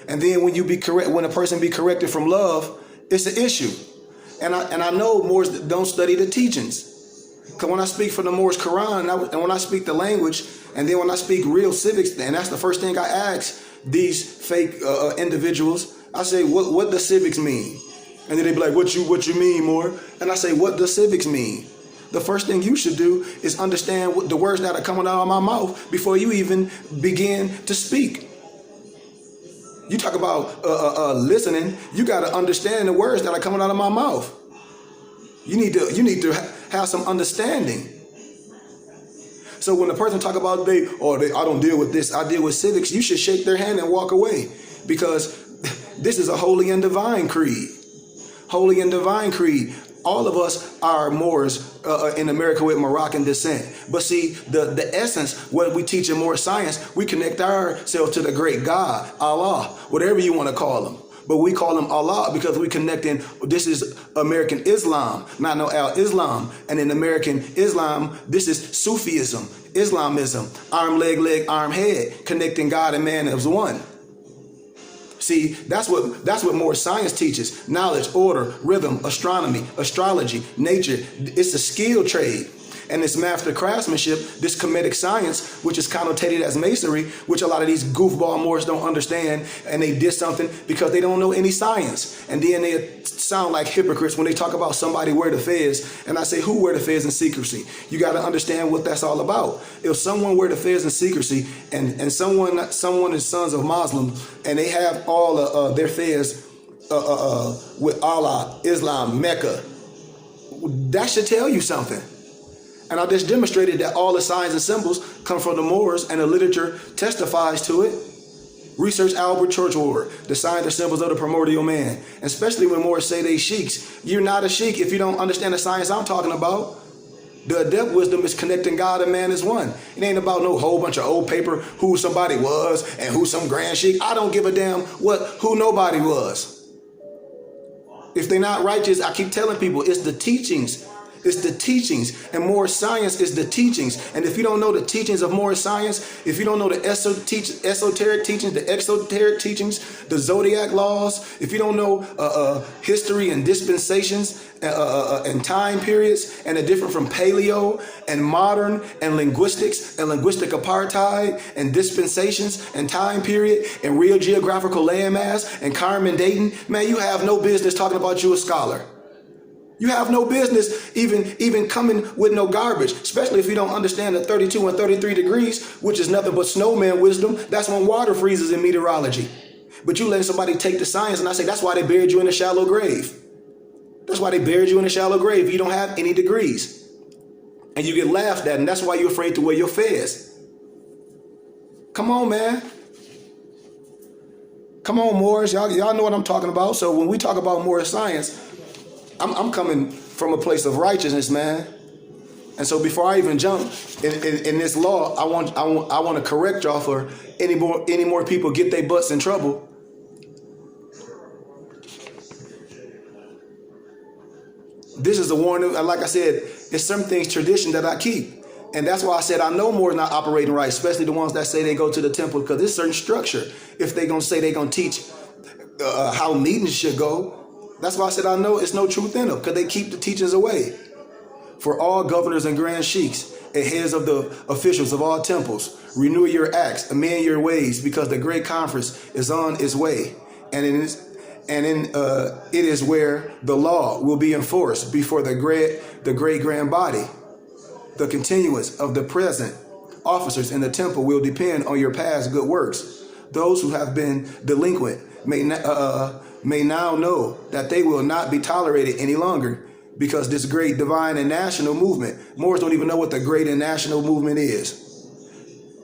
And then when a person be corrected from love, it's an issue. And I know Moors don't study the teachings. Because when I speak from the Moors Quran, and when I speak the language, and then when I speak real civics, and that's the first thing I ask these fake individuals, I say, what does civics mean? And then they be like, what you mean, Moor? And I say, what does civics mean? The first thing you should do is understand what the words that are coming out of my mouth before you even begin to speak. You talk about listening. You got to understand the words that are coming out of my mouth. You need to have some understanding. So when a person talk about I don't deal with this, I deal with civics, you should shake their hand and walk away, because this is a holy and divine creed. Holy and divine creed. All of us are Moors in America with Moroccan descent. But see, the essence, what we teach in Moor science, we connect ourselves to the great God, Allah, whatever you want to call him. But we call him Allah because we connect in, this is American Islam, not no Al-Islam. And in American Islam, this is Sufism, Islamism, arm, leg, arm, head, connecting God and man as one. See, that's what more science teaches. Knowledge, order, rhythm, astronomy, astrology, nature. It's a skill trade. And this master craftsmanship, this Kemetic science, which is connotated as masonry, which a lot of these goofball Moors don't understand, and they did something because they don't know any science. And then they sound like hypocrites when they talk about somebody wear the fez. And I say, who wear the fez in secrecy? You got to understand what that's all about. If someone wear the fez in secrecy, and someone is sons of Muslims, and they have all their fez with Allah, Islam, Mecca, that should tell you something. And I just demonstrated that all the signs and symbols come from the Moors, and the literature testifies to it. Research Albert Churchward, the signs and symbols of the primordial man. And especially when Moors say they sheiks. You're not a sheik if you don't understand the science I'm talking about. The adept wisdom is connecting God and man as one. It ain't about no whole bunch of old paper who somebody was and who some grand sheik. I don't give a damn who nobody was. If they're not righteous, I keep telling people, it's the teachings. It's the teachings, and more science is the teachings. And if you don't know the teachings of more science, if you don't know the esoteric teachings, the exoteric teachings, the zodiac laws, if you don't know history and dispensations and time periods, and the difference from paleo and modern and linguistics and linguistic apartheid and dispensations and time period and real geographical landmass and Carmen Dayton, man, you have no business talking about you a scholar. You have no business even coming with no garbage, especially if you don't understand the 32 and 33 degrees, which is nothing but snowman wisdom. That's when water freezes in meteorology. But you let somebody take the science, and I say that's why they buried you in a shallow grave. That's why they buried you in a shallow grave. You don't have any degrees. And you get laughed at, and that's why you're afraid to wear your fez. Come on, man. Come on, Moors. Y'all know what I'm talking about. So when we talk about Moorish science, I'm coming from a place of righteousness, man. And so before I even jump in this law, I want to correct y'all for any more people get their butts in trouble. This is a warning. Like I said, it's some things tradition that I keep. And that's why I said I know more not operating right, especially the ones that say they go to the temple, because there's certain structure. If they're going to say they're going to teach how meetings should go, that's why I said I know it's no truth in them, because they keep the teachings away. For all governors and grand sheiks and heads of the officials of all temples, renew your acts, amend your ways, because the great conference is on its way. And it is where the law will be enforced before the great grand body. The continuance of the present officers in the temple will depend on your past good works. Those who have been delinquent may now know that they will not be tolerated any longer, because this great divine and national movement, Moors don't even know what the great and national movement is,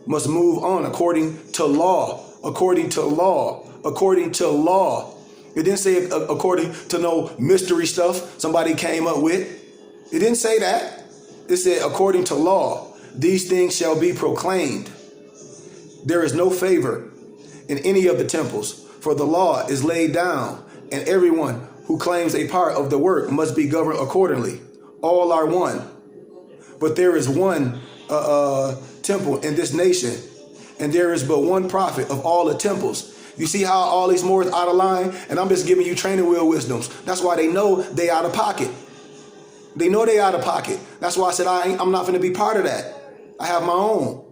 must move on according to law, according to law, according to law. It didn't say according to no mystery stuff somebody came up with. It didn't say that. It said according to law, these things shall be proclaimed. There is no favor in any of the temples, for the law is laid down, and everyone who claims a part of the work must be governed accordingly. All are one. But there is one temple in this nation, and there is but one prophet of all the temples. You see how all these Moors out of line? And I'm just giving you training wheel wisdoms. That's why they know they out of pocket. They know they out of pocket. That's why I said I'm not going to be part of that. I have my own.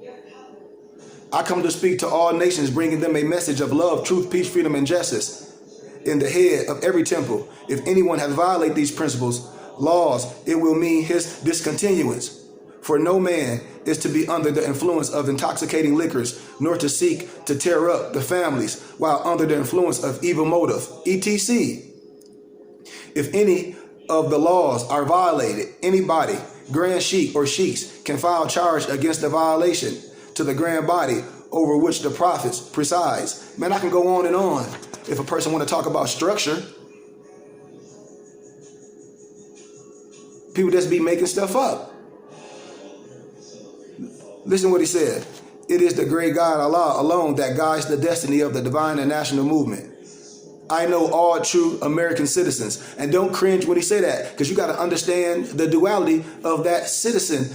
I come to speak to all nations, bringing them a message of love, truth, peace, freedom, and justice in the head of every temple. If anyone has violated these principles, laws, it will mean his discontinuance. For no man is to be under the influence of intoxicating liquors, nor to seek to tear up the families while under the influence of evil motive, etc. If any of the laws are violated, anybody, grand sheik or sheiks, can file charge against the violation to the grand body over which the prophets presides. Man, I can go on and on. If a person want to talk about structure, people just be making stuff up. Listen what he said. It is the great God Allah alone that guides the destiny of the divine and national movement. I know all true American citizens. And don't cringe when he say that, because you got to understand the duality of that citizen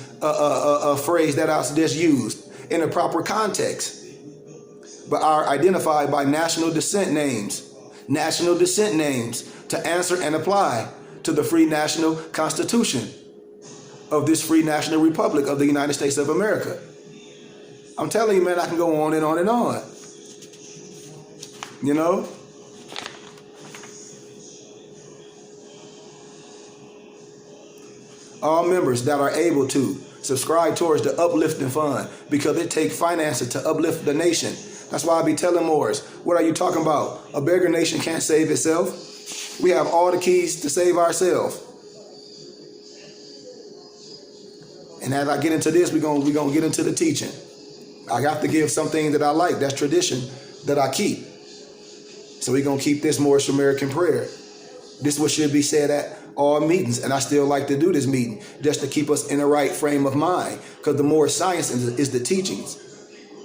phrase that I just used in a proper context. But are identified by national descent names to answer and apply to the free national constitution of this free national republic of the United States of America. I'm telling you, man, I can go on and on and on. You know? All members that are able to subscribe towards the uplifting fund, because it takes finances to uplift the nation. That's why I be telling Moors, what are you talking about? A beggar nation can't save itself. We have all the keys to save ourselves. And as I get into this, we're gonna get into the teaching. I have to give something that I like. That's tradition that I keep. So we're gonna keep this Moorish American prayer. This is what should be said at all meetings, and I still like to do this meeting just to keep us in the right frame of mind, because the more science is the teachings.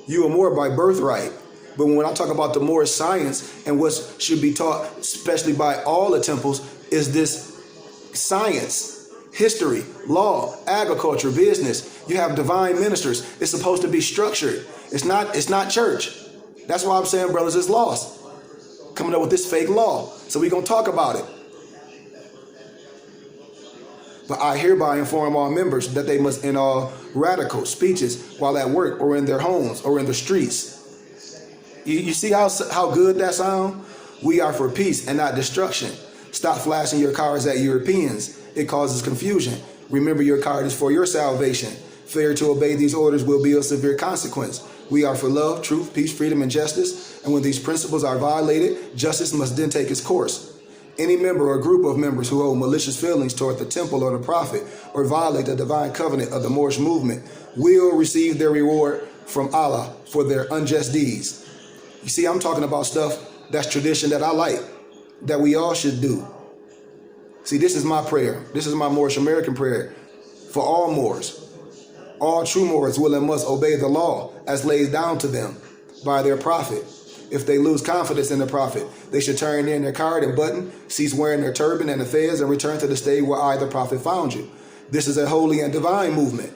You are more by birthright, but when I talk about the more science and what should be taught, especially by all the temples, is this science. History, law, agriculture, business. You have divine ministers. It's supposed to be structured. It's not church. That's why I'm saying, brothers, it's lost. Coming up with this fake law. So we're going to talk about it. But I hereby inform all members that they must in all radical speeches while at work or in their homes or in the streets. You see how good that sound? We are for peace and not destruction. Stop flashing your cards at Europeans. It causes confusion. Remember, your card is for your salvation. Failure to obey these orders will be a severe consequence. We are for love, truth, peace, freedom, and justice. And when these principles are violated, justice must then take its course. Any member or group of members who hold malicious feelings toward the temple or the prophet or violate the divine covenant of the Moorish movement will receive their reward from Allah for their unjust deeds. You see, I'm talking about stuff that's tradition that I like, that we all should do. See, this is my prayer. This is my Moorish American prayer for all Moors. All true Moors will and must obey the law as laid down to them by their prophet. If they lose confidence in the prophet, they should turn in their card and button, cease wearing their turban and the fez, and return to the state where I, the prophet, found you. This is a holy and divine movement.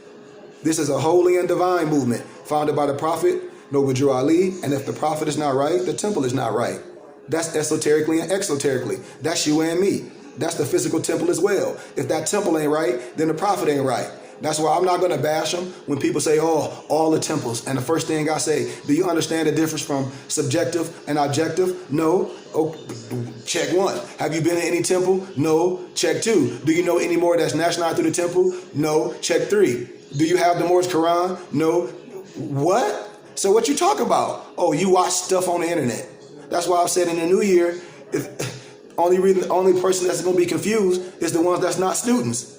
This is a holy and divine movement founded by the prophet, Noble Drew Ali, and if the prophet is not right, the temple is not right. That's esoterically and exoterically. That's you and me. That's the physical temple as well. If that temple ain't right, then the prophet ain't right. That's why I'm not going to bash them when people say, oh, all the temples. And the first thing I say, do you understand the difference from subjective and objective? No. Oh, check one. Have you been in any temple? No. Check two. Do you know any more that's nationalized through the temple? No. Check three. Do you have the Moorish Quran? No. What? So what you talk about? Oh, you watch stuff on the internet. That's why I've said in the new year, only person that's going to be confused is the ones that's not students.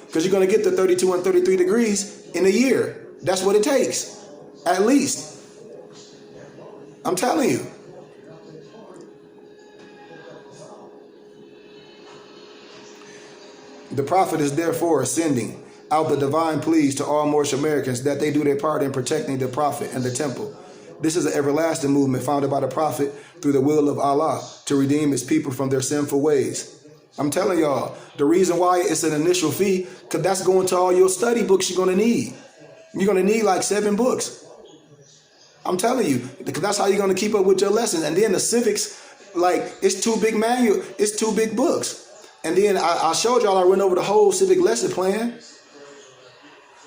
Because you're going to get the 32 and 33 degrees in a year. That's what it takes, at least. I'm telling you. The prophet is therefore sending out the divine pleas to all Moorish Americans that they do their part in protecting the prophet and the temple. This is an everlasting movement founded by the prophet through the will of Allah to redeem his people from their sinful ways. I'm telling y'all, the reason why it's an initial fee, because that's going to all your study books you're going to need. You're going to need like 7 books. I'm telling you, because that's how you're going to keep up with your lessons. And then the civics, like, it's 2 big it's 2 big books. And then I showed y'all, I went over the whole civic lesson plan.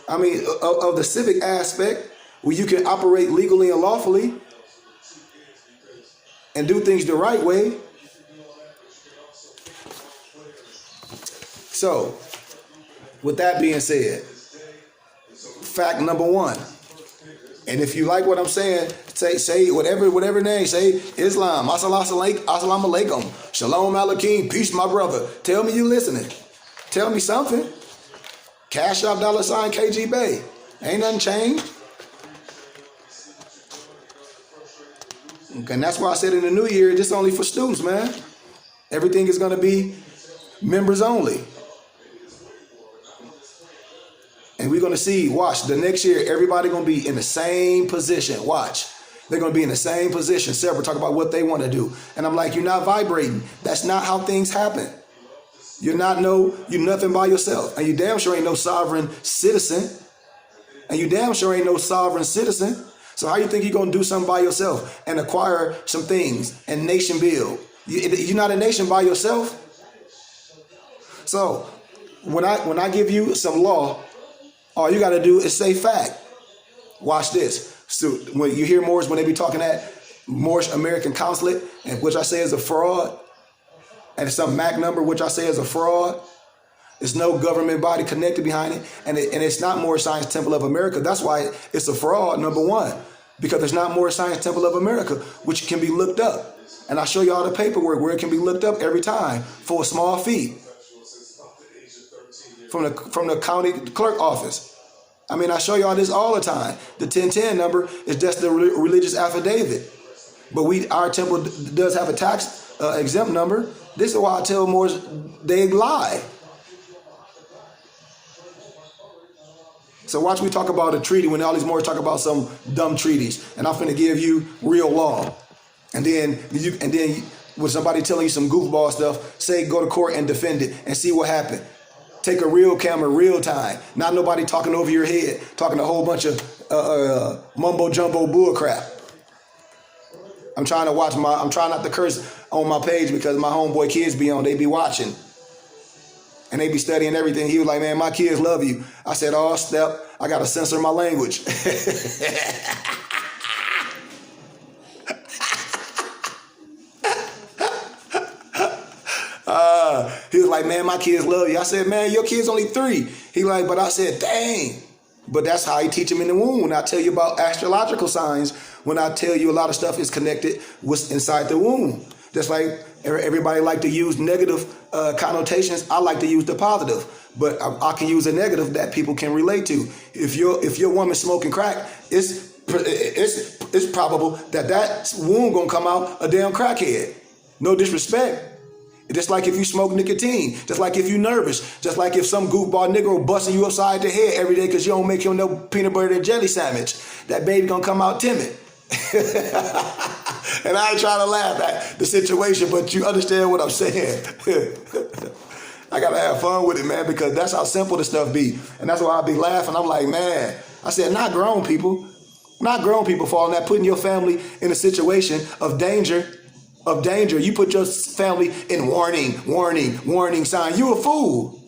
I mean, of the civic aspect, where you can operate legally and lawfully and do things the right way. So, with that being said, fact number 1. And if you like what I'm saying, say whatever name, say Islam, assalamu alaikum, shalom alaikum, peace my brother. Tell me you listening. Tell me something. Cash App $ KG Bay. Ain't nothing changed. And that's why I said in the new year, this is only for students, man. Everything is going to be members only. And we're going to see, watch, the next year, everybody going to be in the same position. Watch. They're going to be in the same position. Several talk about what they want to do. And I'm like, you're not vibrating. That's not how things happen. You're nothing by yourself. And you damn sure ain't no sovereign citizen. So how you think you're going to do something by yourself and acquire some things and nation build? You're not a nation by yourself. So when I give you some law, all you got to do is say fact. Watch this. So when you hear Moors, when they be talking at Moorish American Consulate, and which I say is a fraud, and some MAC number, which I say is a fraud, there's no government body connected behind it, and it's not Moorish Science Temple of America. That's why it's a fraud, number 1, because there's not Moorish Science Temple of America, which can be looked up. And I'll show you all the paperwork where it can be looked up every time for a small fee. From the county clerk office. I mean, I show y'all this all the time. The 1010 number is just the religious affidavit. But our temple does have a tax exempt number. This is why I tell Moors they lie. So watch me talk about a treaty when all these Moors talk about some dumb treaties. And I'm finna give you real law. And then with somebody telling you some goofball stuff, say go to court and defend it and see what happened. Take a real camera, real time. Not nobody talking over your head, talking a whole bunch of mumbo jumbo bull crap. I'm trying not to curse on my page because my homeboy kids be on. They be watching. And they be studying everything. He was like, man, my kids love you. I said, oh, step, I got to censor my language. He was like, man, my kids love you. I said, man, your kid's only 3. He like, but I said, dang. But that's how he teach them in the womb. When I tell you about astrological signs, when I tell you a lot of stuff is connected with inside the womb. Just like everybody like to use negative connotations, I like to use the positive. But I can use a negative that people can relate to. If your woman's smoking crack, it's probable that womb gonna come out a damn crackhead. No disrespect. Just like if you smoke nicotine, just like if you nervous, just like if some goofball nigga busting you upside the head every day because you don't make him no peanut butter and jelly sandwich, that baby gonna come out timid. And I ain't trying to laugh at the situation, but you understand what I'm saying. I gotta have fun with it, man, because that's how simple this stuff be. And that's why I be laughing. I'm like, man, I said, not grown people falling that, putting your family in a situation of danger. You put your family in warning sign. You a fool.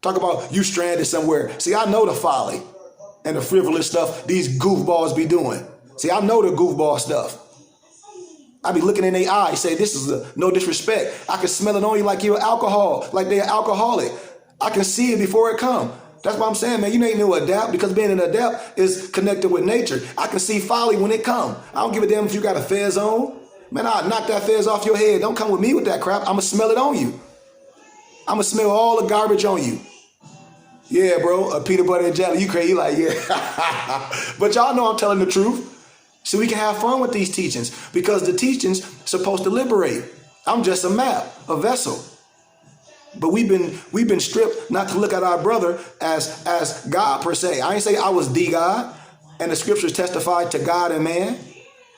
Talk about you stranded somewhere. See, I know the folly and the frivolous stuff these goofballs be doing. See, I know the goofball stuff. I be looking in their eyes, say, this is no disrespect. I can smell it on you like you're like they're alcoholic. I can see it before it come. That's what I'm saying, man. You ain't no adapt, because being an adapt is connected with nature. I can see folly when it come. I don't give a damn if you got a fez on. Man, I'll knock that fez off your head. Don't come with me with that crap. I'ma smell it on you. I'ma smell all the garbage on you. Yeah, bro, a peanut butter and jelly. You crazy? Like, yeah. But y'all know I'm telling the truth. So we can have fun with these teachings, because the teachings supposed to liberate. I'm just a map, a vessel. But we've been stripped not to look at our brother as God per se. I ain't say I was the God, and the scriptures testify to God and man.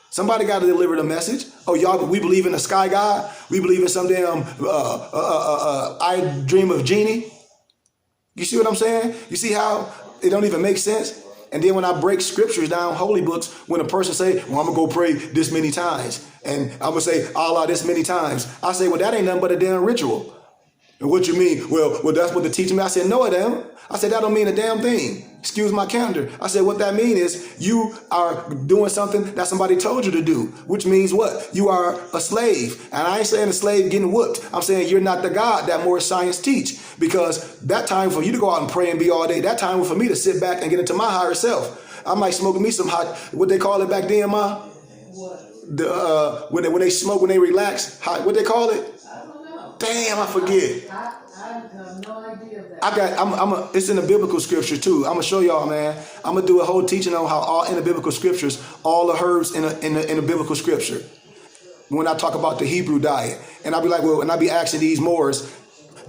Somebody got to deliver the message. Oh, y'all, we believe in the sky God. We believe in some damn I dream of genie. You see what I'm saying? You see how it don't even make sense? And then when I break scriptures down, holy books, when a person say, well, I'm going to go pray this many times, and I'm going to say Allah this many times, I say, well, that ain't nothing but a damn ritual. And what you mean? Well, that's what the teacher me. I said, no, it ain't. I said, that don't mean a damn thing. Excuse my candor. I said, what that mean is you are doing something that somebody told you to do, which means what? You are a slave. And I ain't saying a slave getting whooped. I'm saying you're not the God that more science teach, because that time for you to go out and pray and be all day, that time was for me to sit back and get into my higher self. I might smoke me some hot, what they call it back then, Ma? What? When they smoke, when they relax, hot, what they call it? Damn, I forget. I have no idea of that. It's in the biblical scripture too. I'm gonna show y'all, man. I'm gonna do a whole teaching on how all in the biblical scriptures, all the herbs in the biblical scripture. When I talk about the Hebrew diet, and I'll be like, well, and I be asking these Moors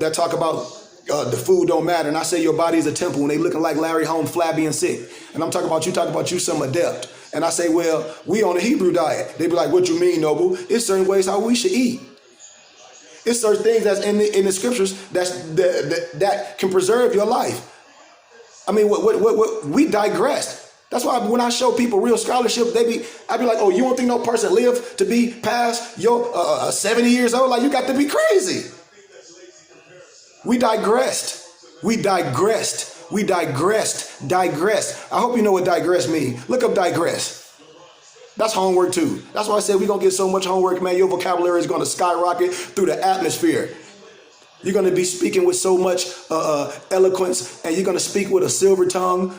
that talk about the food don't matter, and I say your body is a temple, and they looking like Larry Holmes, flabby and sick, and I'm talking about you some adept, and I say, well, we on the Hebrew diet. They be like, what you mean, Noble? It's certain ways how we should eat. It's certain things that's in the scriptures that can preserve your life. I mean, what we digressed. That's why when I show people real scholarship, I be like, oh, you don't think no person lived to be past your 70 years old? Like, you got to be crazy. We digressed. Digressed. I hope you know what digress means. Look up digress. That's homework too. That's why I said we're going to get so much homework, man. Your vocabulary is going to skyrocket through the atmosphere. You're going to be speaking with so much eloquence, and you're going to speak with a silver tongue.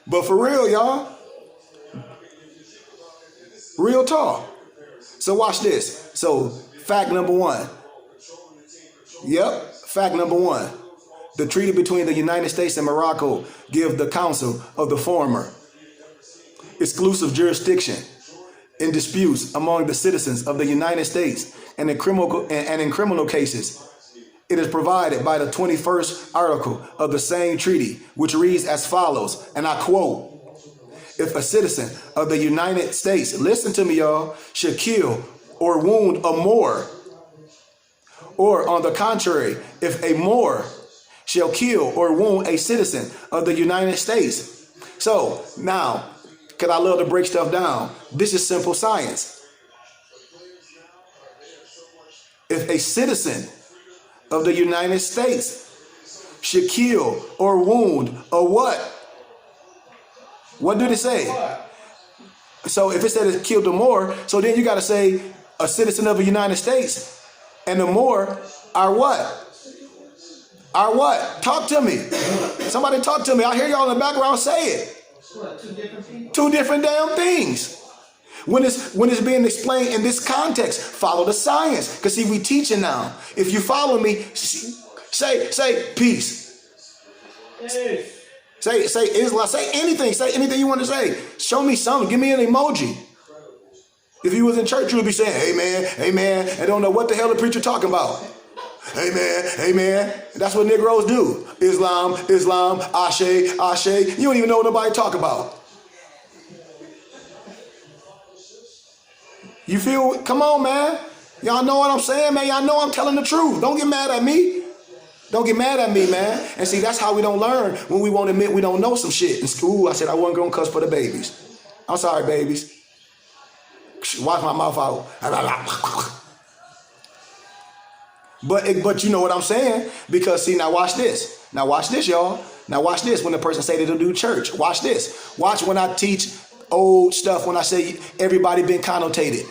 But for real, y'all. Real talk. So watch this. So fact number one. Yep. Fact number one. The treaty between the United States and Morocco give the council of the former exclusive jurisdiction in disputes among the citizens of the United States, and in criminal cases. It is provided by the 21st article of the same treaty, which reads as follows, and I quote, if a citizen of the United States, listen to me, y'all, should kill or wound a Moor, or on the contrary, if a Moor shall kill or wound a citizen of the United States. So now, because I love to break stuff down, this is simple science. If a citizen of the United States should kill or wound a what? What did it say? So if it said it killed a Moor, so then you got to say a citizen of the United States and the Moor are what? Are what? Talk to me. Somebody talk to me. I hear y'all in the background say it. What, two different people? Two different damn things. When it's being explained in this context, follow the science. Because see, we teaching now. If you follow me, say peace. Yes. Say Islam. Say anything you want to say. Show me something. Give me an emoji. If you was in church, you would be saying, amen, and don't know what the hell the preacher talking about. Amen. That's what Negroes do. Islam, Ashe. You don't even know what nobody talk about. You feel, come on, man. Y'all know what I'm saying, man. Y'all know I'm telling the truth. Don't get mad at me. Don't get mad at me, man. And see, that's how we don't learn when we won't admit we don't know some shit. In school, I said I wasn't going to cuss for the babies. I'm sorry, babies. Wash my mouth out. But you know what I'm saying? Because see, now watch this. Now watch this, y'all. Now watch this when the person say they don't do church. Watch this. Watch when I teach old stuff, when I say everybody been connotated.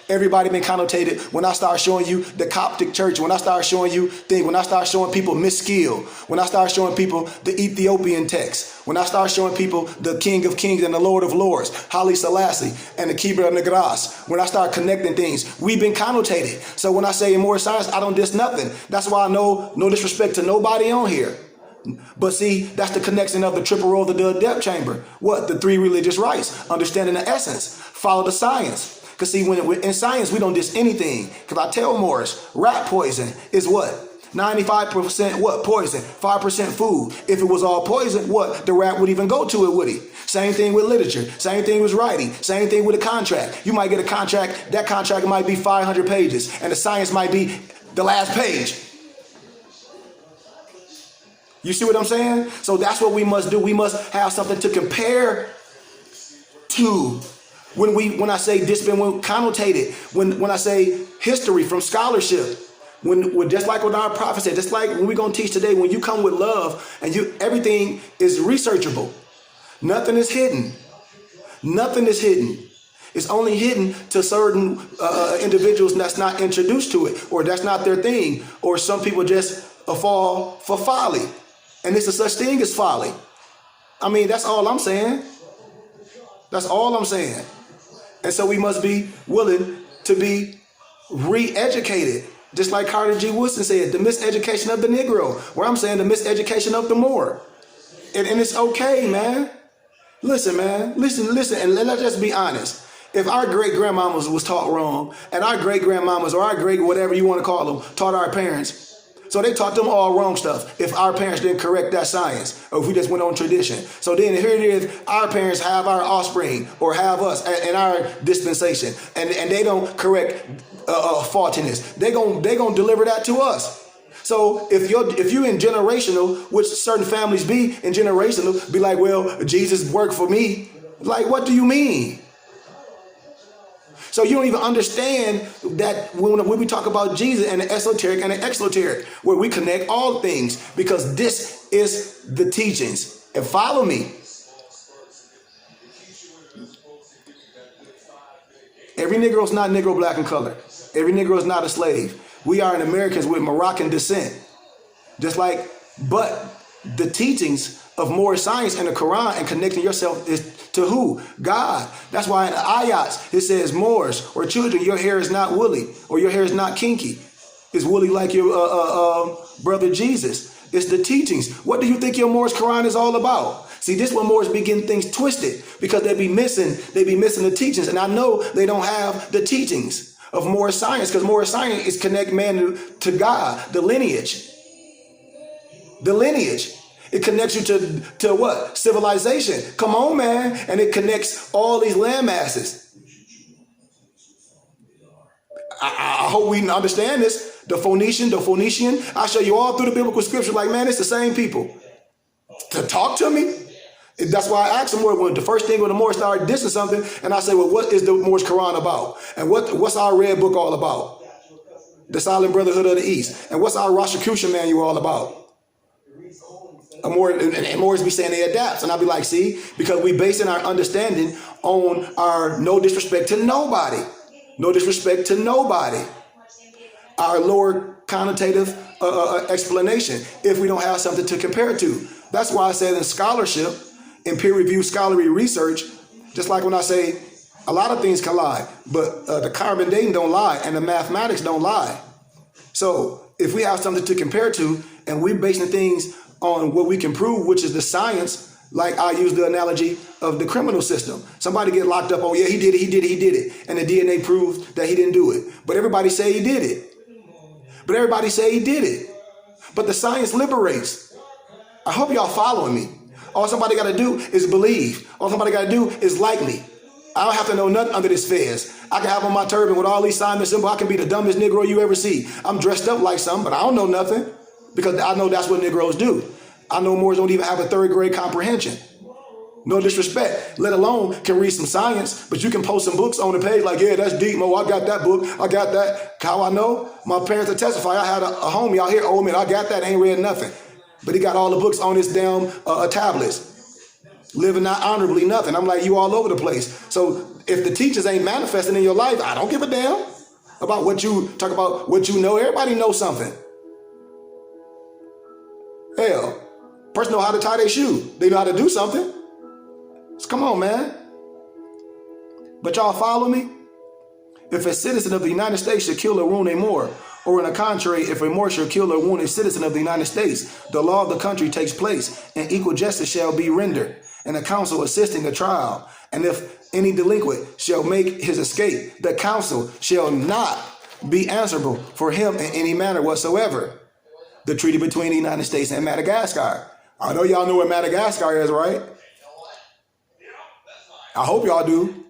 Everybody been connotated. When I start showing you the Coptic church, when I start showing you things, when I start showing people Miskill, when I start showing people the Ethiopian text, when I start showing people the King of Kings and the Lord of Lords, Haile Selassie and the Kibra Negras, when I start connecting things, we've been connotated. So when I say in more science, I don't diss nothing. That's why I know no disrespect to nobody on here. But see, that's the connection of the triple roll of the depth chamber. What? The three religious rights. Understanding the essence. Follow the science. Because see, when in science, we don't diss anything. Because I tell Morris, rat poison is what? 95% what? Poison. 5% food. If it was all poison, what? The rat would even go to it, would he? Same thing with literature. Same thing with writing. Same thing with a contract. You might get a contract. That contract might be 500 pages. And the science might be the last page. You see what I'm saying? So that's what we must do. We must have something to compare to. When I say discipline, when connotated, when I say history from scholarship, when just like what our prophet said, just like when we're gonna teach today, when you come with love and everything is researchable, nothing is hidden. Nothing is hidden. It's only hidden to certain individuals that's not introduced to it, or that's not their thing, or some people just fall for folly, and there's a such thing as folly. I mean, that's all I'm saying. That's all I'm saying. And so we must be willing to be re-educated. Just like Carter G. Woodson said, the miseducation of the Negro. Where I'm saying the miseducation of the Moor. And it's okay, man. Listen, man. Listen. And let's just be honest. If our great-grandmamas was taught wrong, and our great-grandmamas or our great whatever you want to call them, taught our parents, so they taught them all wrong stuff if our parents didn't correct that science, or if we just went on tradition. So then here it is, our parents have our offspring or have us in our dispensation, and they don't correct faultiness. They gonna deliver that to us. So if you're in generational, which certain families be in generational, be like, well, Jesus worked for me. Like, what do you mean? So you don't even understand that when we talk about Jesus and the esoteric and the exoteric, where we connect all things, because this is the teachings. And follow me. Every Negro is not Negro, black, and color. Every Negro is not a slave. We are Americans with Moroccan descent. But the teachings of Moorish science and the Quran and connecting yourself is to who? God. That's why in the ayats it says, Moors or children, your hair is not woolly, or your hair is not kinky. It's woolly like your brother Jesus. It's the teachings. What do you think your Moorish Quran is all about? See, this is when Moors be getting things twisted, because they be missing the teachings. And I know they don't have the teachings of Moorish science, because Moorish science is connect man to God, the lineage. The lineage. It connects you to what? Civilization. Come on, man. And it connects all these land masses. I hope we understand this. The Phoenician. I show you all through the biblical scripture, like, man, it's the same people. To talk to me? That's why I asked them when the first thing when the Moors started dissing something, and I say, well, what is the Moorish Quran about? And what's our red book all about? The Silent Brotherhood of the East. And what's our Rosicrucian manual all about? And Moors be saying they adapt. And I'll be like, see, because we basing our understanding on our no disrespect to nobody. No disrespect to nobody. Our lower connotative explanation, if we don't have something to compare to. That's why I said in scholarship, in peer-reviewed scholarly research, just like when I say a lot of things can lie, but the carbon dating don't lie and the mathematics don't lie. So if we have something to compare to and we're basing things on what we can prove, which is the science, like I use the analogy of the criminal system. Somebody get locked up, oh yeah, he did it. And the DNA proves that he didn't do it. But everybody say he did it. But the science liberates. I hope y'all following me. All somebody got to do is believe. All somebody got to do is like me. I don't have to know nothing under this fez. I can have on my turban with all these signs and symbols. I can be the dumbest Negro you ever see. I'm dressed up like something, but I don't know nothing, because I know that's what Negroes do. I know Moors don't even have a third grade comprehension. No disrespect, let alone can read some science, but you can post some books on the page like, yeah, that's deep, Mo. I got that book. I got that. How I know? My parents will testify. I had a homie out here, oh man, I got that, ain't read nothing. But he got all the books on his damn tablets. Living not honorably, nothing. I'm like, you all over the place. So if the teachers ain't manifesting in your life, I don't give a damn about what you talk about, what you know. Everybody knows something. Hell, person know how to tie their shoe. They know how to do something. So come on, man. But y'all follow me? If a citizen of the United States should kill or wound a Moor, or in the contrary, if a Moor should kill or wound a citizen of the United States, the law of the country takes place, and equal justice shall be rendered, and a counsel assisting a trial. And if any delinquent shall make his escape, the counsel shall not be answerable for him in any manner whatsoever. The treaty between the United States and Madagascar. I know y'all know what Madagascar is, right? I hope y'all do.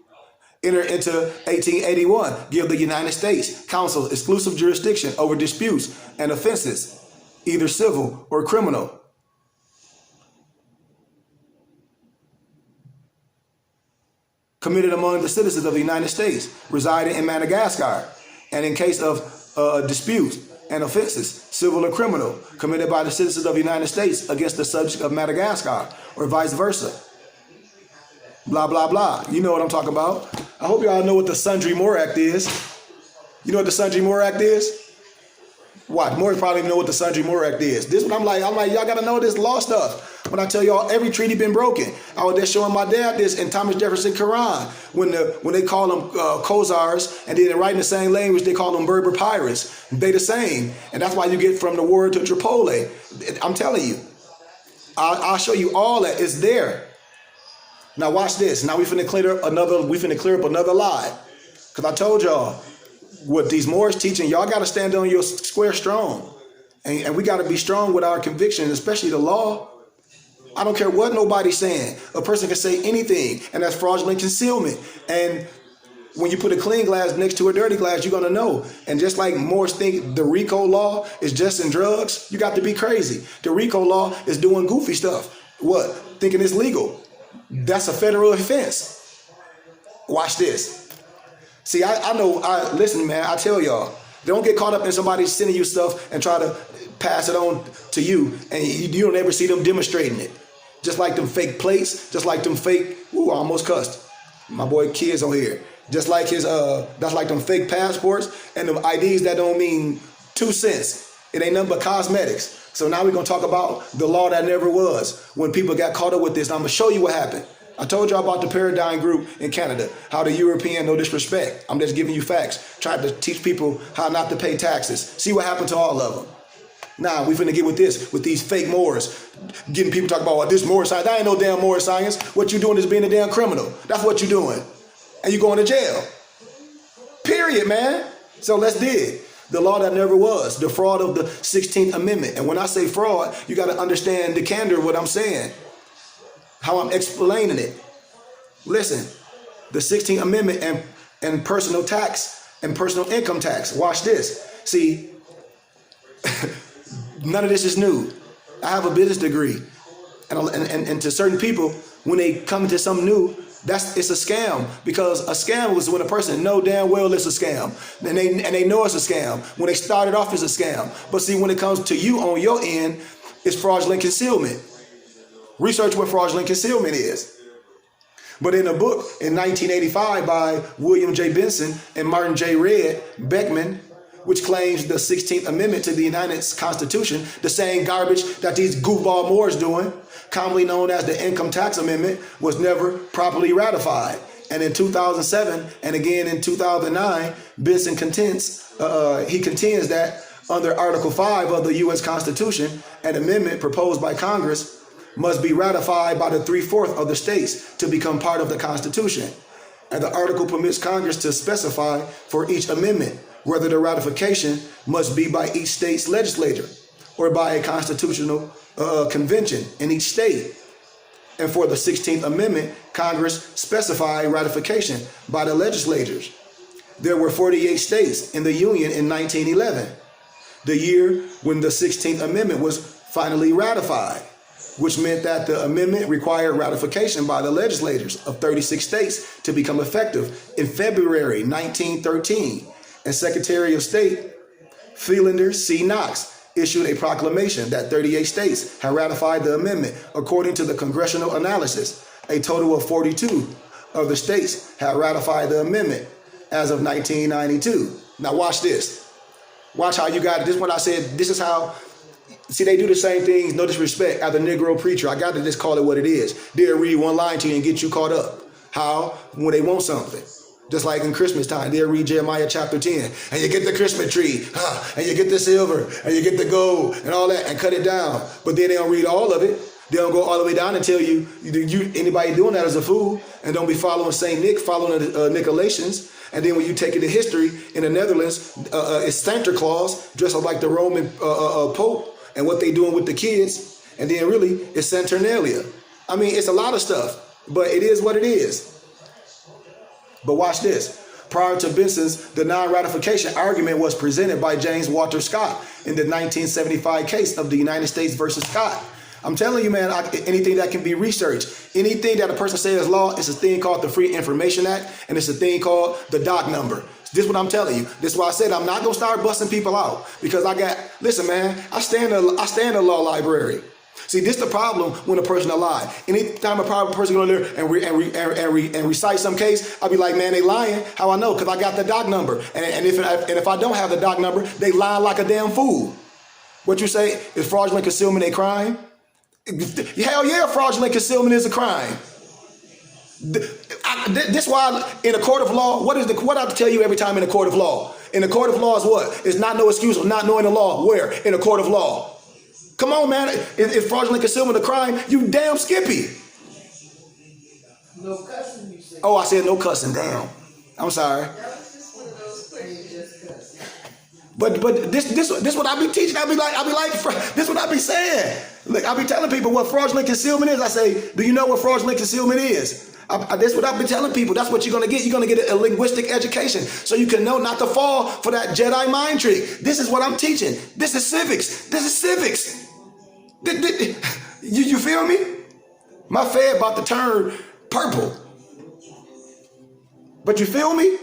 Enter into 1881. Give the United States Council exclusive jurisdiction over disputes and offenses, either civil or criminal. committed among the citizens of the United States residing in Madagascar, and in case of disputes and offenses, civil or criminal, committed by the citizens of the United States against the subject of Madagascar, or vice versa. Blah, blah, blah. You know what I'm talking about. I hope y'all know what the Sundry More Act is. You know what the Sundry More Act is? What? More probably even know what the Sundry More Act is. This what I'm like, y'all gotta know this law stuff. When I tell y'all every treaty been broken. I was just showing my dad this in Thomas Jefferson Quran when they call them Khazars, and then writing the same language they call them Berber pirates. They the same, and that's why you get from the word to Tripoli. I'm telling you, I'll show you all that. It's there. Now watch this. Now we finna clear up another lie, because I told y'all what these Moors teaching. Y'all got to stand on your square strong, and we got to be strong with our convictions, especially the law. I don't care what nobody's saying. A person can say anything, and that's fraudulent concealment. And when you put a clean glass next to a dirty glass, you're going to know. And just like Moors think the RICO law is just in drugs, you got to be crazy. The RICO law is doing goofy stuff. What? Thinking it's legal. That's a federal offense. Watch this. See, I know, listen, man, I tell y'all, don't get caught up in somebody sending you stuff and try to pass it on to you, and you don't ever see them demonstrating it. Just like them fake plates, just like them fake, I almost cussed. My boy Kids on here. Just like that's like them fake passports and them IDs that don't mean 2 cents. It ain't nothing but cosmetics. So now we're going to talk about the law that never was. When people got caught up with this, I'm going to show you what happened. I told y'all about the Paradigm Group in Canada, how the European, no disrespect, I'm just giving you facts, trying to teach people how not to pay taxes. See what happened to all of them. Now, we finna get with this, with these fake Moors, getting people talking about, this Moor science. That ain't no damn Moor science. What you doing is being a damn criminal. That's what you doing. And you going to jail. Period, man. So let's dig. The law that never was, the fraud of the 16th Amendment. And when I say fraud, you got to understand the candor of what I'm saying, how I'm explaining it. Listen, the 16th Amendment and personal tax and personal income tax. Watch this. See, none of this is new. I have a business degree. And to certain people, when they come into something new, it's a scam, because a scam was when a person know damn well it's a scam, and they know it's a scam. When they started off as a scam, but see, when it comes to you on your end, it's fraudulent concealment. Research what fraudulent concealment is. But in a book in 1985 by William J. Benson and Martin J. Red Beckman, which claims the 16th Amendment to the United Constitution, the same garbage that these goofball Moors doing, commonly known as the Income Tax Amendment, was never properly ratified. And in 2007 and again in 2009, Benson contends that under Article 5 of the U.S. Constitution, an amendment proposed by Congress must be ratified by the 3/4 of the states to become part of the Constitution. And the article permits Congress to specify for each amendment whether the ratification must be by each state's legislature or by a constitutional convention in each state. And for the 16th Amendment, Congress specified ratification by the legislatures. There were 48 states in the Union in 1911, the year when the 16th Amendment was finally ratified, which meant that the amendment required ratification by the legislators of 36 states to become effective in February 1913. And Secretary of State Philander C. Knox issued a proclamation that 38 states had ratified the amendment. According to the congressional analysis, a total of 42 of the states had ratified the amendment as of 1992. Now watch this. Watch how you got it. This is what I said. This is how, see, they do the same things, no disrespect, as a Negro preacher. I got to just call it what it is. They'll read one line to you and get you caught up. How? When they want something. Just like in Christmas time, they'll read Jeremiah chapter 10, and you get the Christmas tree, and you get the silver, and you get the gold, and all that, and cut it down. But then they don't read all of it. They don't go all the way down and tell you anybody doing that is a fool, and don't be following St. Nick, following the Nicolaitans. And then when you take it to history, in the Netherlands, it's Santa Claus, dressed up like the Roman Pope, and what they doing with the kids. And then really, it's Saturnalia. I mean, it's a lot of stuff, but it is what it is. But watch this. Prior to Benson's, the non-ratification argument was presented by James Walter Scott in the 1975 case of the United States versus Scott. I'm telling you, man, anything that can be researched, anything that a person says is law, it's a thing called the Free Information Act, and it's a thing called the doc number. This is what I'm telling you. This is why I said I'm not gonna start busting people out, because listen, man, I stand in the law library. See, this is the problem when a person a lie. Anytime a person go in there and recite some case, I'll be like, man, they lying. How I know? Because I got the doc number. And if I don't have the doc number, they lie like a damn fool. What you say? Is fraudulent concealment a crime? Hell yeah, fraudulent concealment is a crime. This why in a court of law, what I have to tell you every time in a court of law? In a court of law is what? It's not no excuse for not knowing the law. Where? In a court of law. Come on, man. Is fraudulent concealment a crime? You damn skippy. No cussing, you say. Oh, I said no cussing. Damn. I'm sorry. That was just one of those questions. Just cuss. But this what I be teaching. I be like, this what I be saying. Look, I be telling people what fraudulent concealment is. I say, do you know what fraudulent concealment is? That's what I've been telling people. That's what you're going to get. You're going to get a linguistic education so you can know not to fall for that Jedi mind trick. This is what I'm teaching. This is civics. You feel me? My fed about to turn purple. But you feel me?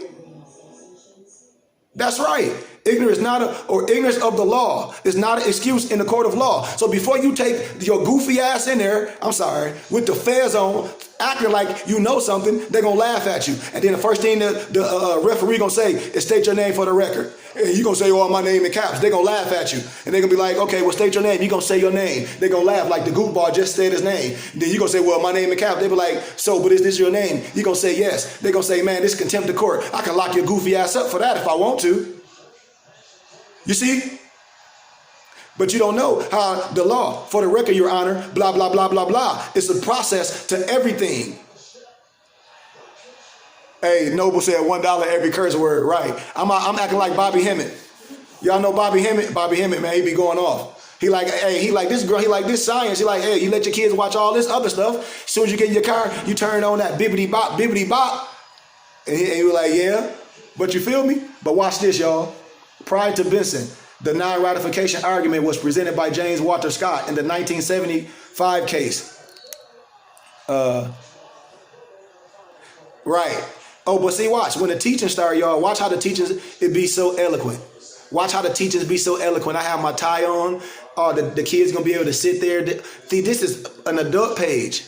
That's right. Ignorance of the law is not an excuse in the court of law. So before you take your goofy ass in there, I'm sorry, with the fez on, acting like you know something, they're going to laugh at you. And then the first thing the referee going to say is state your name for the record. And you're going to say, oh, my name in caps. They're going to laugh at you. And they're going to be like, okay, well, state your name. You're going to say your name. They're going to laugh like the goofball just said his name. Then you're going to say, well, my name in caps. They be like, so, but is this your name? You're going to say yes. They're going to say, man, this is contempt of court. I can lock your goofy ass up for that if I want to. You see? But you don't know how the law, for the record, Your Honor, blah, blah, blah, blah, blah. It's a process to everything. Hey, Noble said $1 every curse word. Right. I'm acting like Bobby Hemmett. Y'all know Bobby Hemmett? Bobby Hemmett, man, he be going off. He like this girl, he like this science. He like, hey, you let your kids watch all this other stuff. As soon as you get in your car, you turn on that bibbity bop. And he was like, yeah. But you feel me? But watch this, y'all. Prior to Benson, the non-ratification argument was presented by James Walter Scott in the 1975 case. Right. Oh, but see, watch. When the teaching start, y'all, watch how the teachings, it be so eloquent. Watch how the teachings be so eloquent. I have my tie on. The kids going to be able to sit there. See, this is an adult page.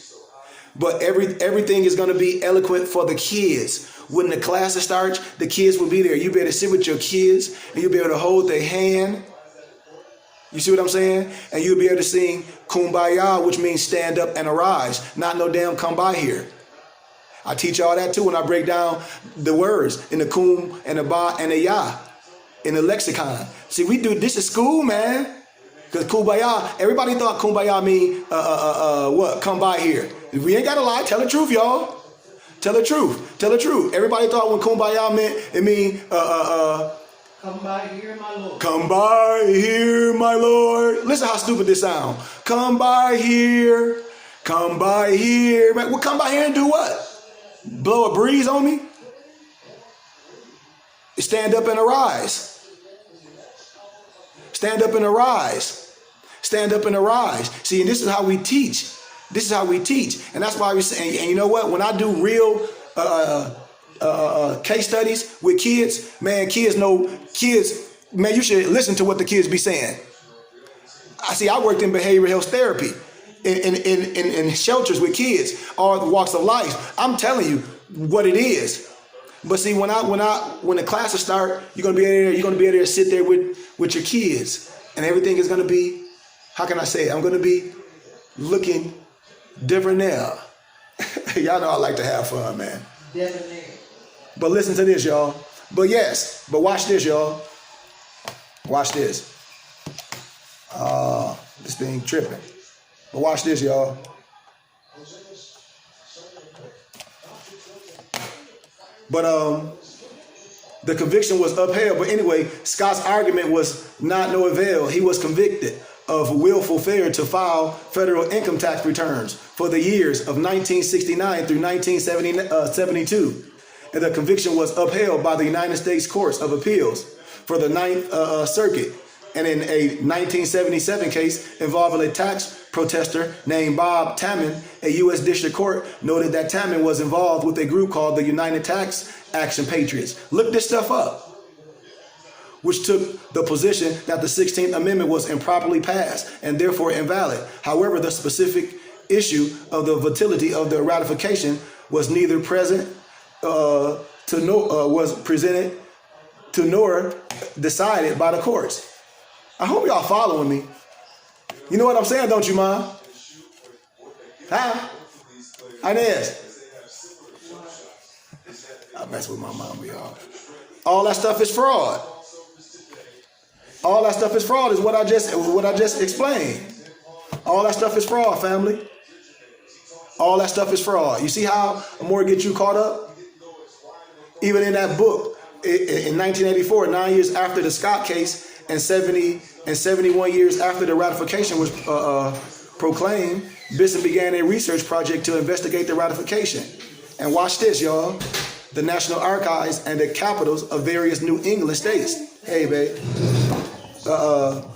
But everything is going to be eloquent for the kids. When the classes start, the kids will be there. You better sit with your kids and you'll be able to hold their hand. You see what I'm saying? And you'll be able to sing Kumbaya, which means stand up and arise. Not no damn come by here. I teach all that too when I break down the words in the kum and the ba and the ya in the lexicon. See, we do this is school, man. Because kumbaya, everybody thought kumbaya mean what? Come by here. We ain't gotta lie. Tell the truth, y'all. Tell the truth. Tell the truth. Everybody thought when kumbaya meant it mean come by here, my Lord. Come by here, my Lord. Listen how stupid this sound. Come by here. Come by here. Man, well, come by here and do what? Blow a breeze on me? Stand up and arise. Stand up and arise. Stand up and arise. See, and this is how we teach. This is how we teach. And that's why we say, and you know what? When I do real case studies with kids, man, man, you should listen to what the kids be saying. I worked in behavioral health therapy. In shelters with kids, all walks of life. I'm telling you what it is. But see, when the classes start, you're gonna be able to sit there with your kids, and everything is gonna be, how can I say it? I'm gonna be looking different now. Y'all know I like to have fun, man. Debonair. But listen to this, y'all. But watch this, y'all. Watch this. This thing tripping. But watch this, y'all. But the conviction was upheld. But anyway, Scott's argument was not no avail. He was convicted of willful failure to file federal income tax returns for the years of 1969 through 1972. And the conviction was upheld by the United States Courts of Appeals for the Ninth Circuit. And in a 1977 case involving a tax protester named Bob Tammon, a U.S. District Court noted that Tammon was involved with a group called the United Tax Action Patriots. Look this stuff up, which took the position that the 16th Amendment was improperly passed and therefore invalid. However, the specific issue of the validity of the ratification was neither presented nor decided by the courts. I hope y'all following me. You know what I'm saying, don't you, Mom? Huh? Inez. I mess with my mom, y'all. All that stuff is fraud. All that stuff is fraud is what I just explained. All that stuff is fraud, family. All that stuff is fraud. You see how more get you caught up? Even in that book, in 1984, 9 years after the Scott case and 71 years after the ratification was proclaimed, Bishop began a research project to investigate the ratification. And watch this, y'all. The National Archives and the capitals of various New England states. Hey, babe.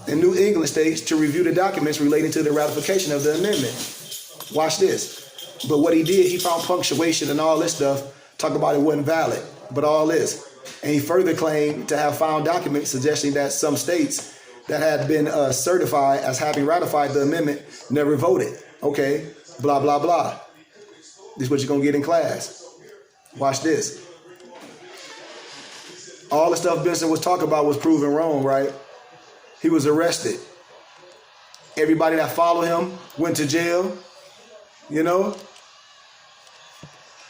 In New England states to review the documents relating to the ratification of the amendment. Watch this. But what he did, he found punctuation and all this stuff, talk about it wasn't valid, but all this. And he further claimed to have found documents suggesting that some states that had been certified as having ratified the amendment never voted. Okay, blah, blah, blah. This is what you're going to get in class. Watch this. All the stuff Benson was talking about was proven wrong, right? He was arrested. Everybody that followed him went to jail, you know?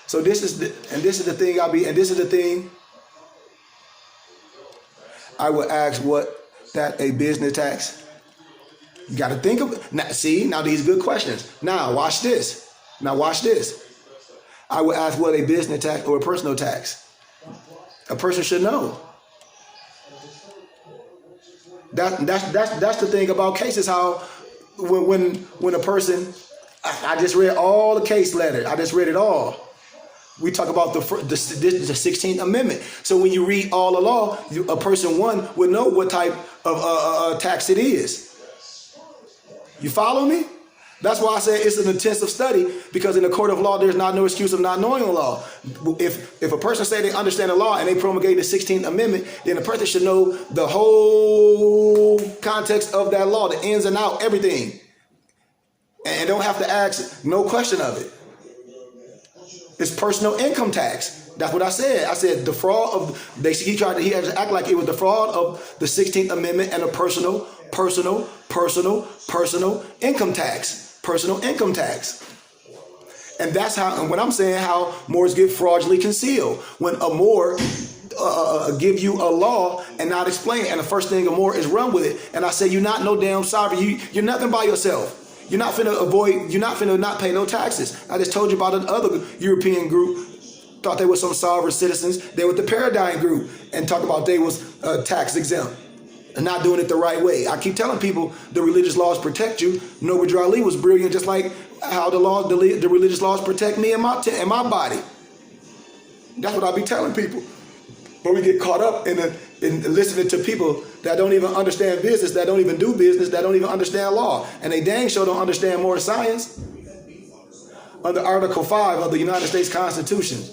So this is the thing I would ask, what that a business tax? You got to think of it. Now these are good questions. Now watch this. I would ask what a business tax or a personal tax. A person should know. That's the thing about cases. How when a person, I just read all the case letters. I just read it all. We talk about the 16th Amendment. So when you read all the law, a person would know what type of tax it is. You follow me? That's why I say it's an intensive study, because in the court of law, there's no excuse of not knowing the law. If a person say they understand the law and they promulgate the 16th Amendment, then the person should know the whole context of that law, the ins and out, everything. And don't have to ask no question of it. It's personal income tax. That's what I said. I said the fraud of, he had to act like it was the fraud of the 16th Amendment and a personal income tax. Personal income tax. And that's how, and when I'm saying how Moors get fraudulently concealed. When a Moor give you a law and not explain it, and the first thing a Moor is run with it. And I say, you're not no damn sovereign. You're nothing by yourself. You're not finna not pay no taxes. I just told you about another European group. Thought they were some sovereign citizens. They were the Paradigm Group and talk about they was tax exempt and not doing it the right way. I keep telling people the religious laws protect you. Norbert Drali was brilliant, just like how the religious laws protect me and my body. That's what I be telling people. But we get caught up in listening to people that don't even understand business, that don't even do business, that don't even understand law. And they dang sure don't understand more science. Under Article 5 of the United States Constitution,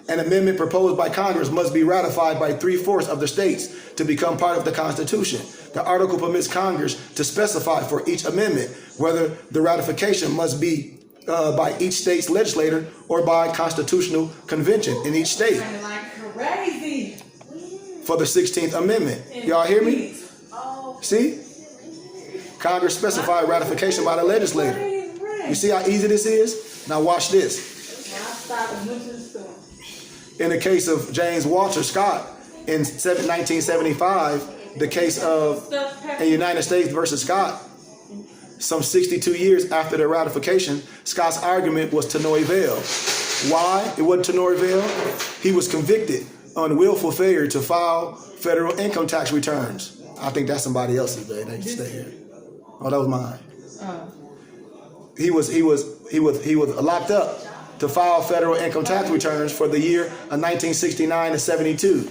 an amendment proposed by Congress must be ratified by 3/4 of the states to become part of the Constitution. The article permits Congress to specify for each amendment whether the ratification must be by each state's legislator or by constitutional convention in each state. Like crazy. For the 16th Amendment. Y'all hear me? See? Congress specified ratification by the legislator. You see how easy this is? Now watch this. In the case of James Walter Scott in 1975, the case of the United States versus Scott, some 62 years after the ratification, Scott's argument was to no avail. Why it wasn't to no avail? He was convicted on willful failure to file federal income tax returns. I think that's somebody else's, baby. They stay here. Oh, that was mine. He was locked up to file federal income tax returns for the year of 1969 to 72.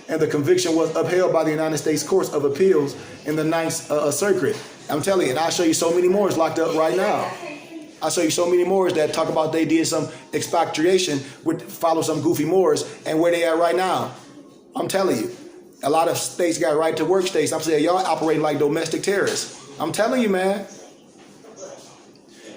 And the conviction was upheld by the United States Courts of Appeals in the Ninth Circuit I'm telling you, and I'll show you so many more locked up right now. I'll show you so many Moors that talk about they did some expatriation, with follow some goofy Moors, and where they at right now. I'm telling you. A lot of states got right to work states. I'm saying y'all operating like domestic terrorists. I'm telling you, man.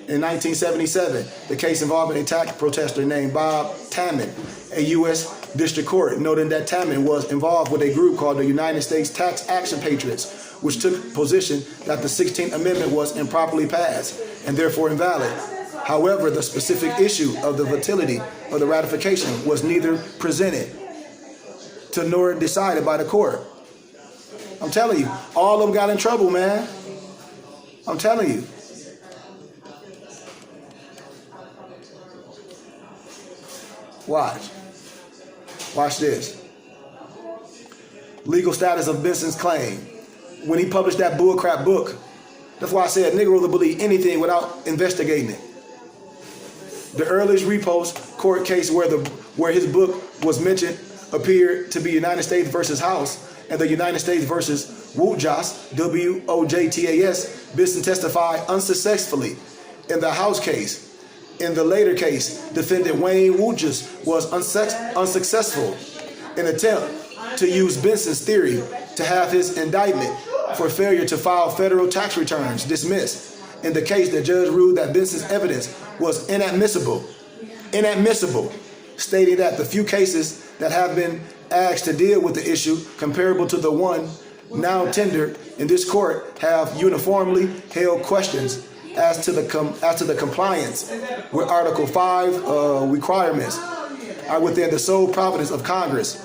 In 1977, the case involving a tax protester named Bob Taman, a U.S. District Court noted that Taman was involved with a group called the United States Tax Action Patriots, which took position that the 16th Amendment was improperly passed and therefore invalid. However, the specific issue of the validity of the ratification was neither presented to nor decided by the court. I'm telling you, all of them got in trouble, man. I'm telling you. Watch this. Legal status of Benson's claim. When he published that bullcrap book, that's why I said Negro will believe anything without investigating it. The earliest repost court case where his book was mentioned appeared to be United States versus House, and the United States versus Wojtas, W-O-J-T-A-S. Benson testified unsuccessfully in the House case. In the later case, defendant Wayne Wojtas was unsuccessful in an attempt to use Benson's theory to have his indictment for failure to file federal tax returns dismissed. In the case, the judge ruled that Benson's evidence was inadmissible, stating that the few cases that have been asked to deal with the issue comparable to the one now tendered in this court have uniformly held questions as to the compliance with Article 5 requirements are within the sole providence of Congress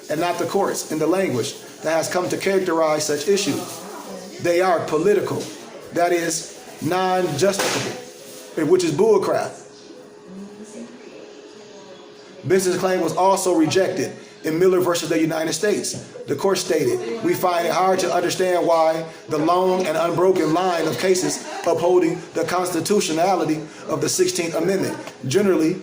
and not the courts in the language that has come to characterize such issues. They are political, that is, non-justifiable, which is bullcrap. Benson's claim was also rejected in Miller versus the United States. The court stated, "We find it hard to understand why the long and unbroken line of cases upholding the constitutionality of the 16th Amendment, generally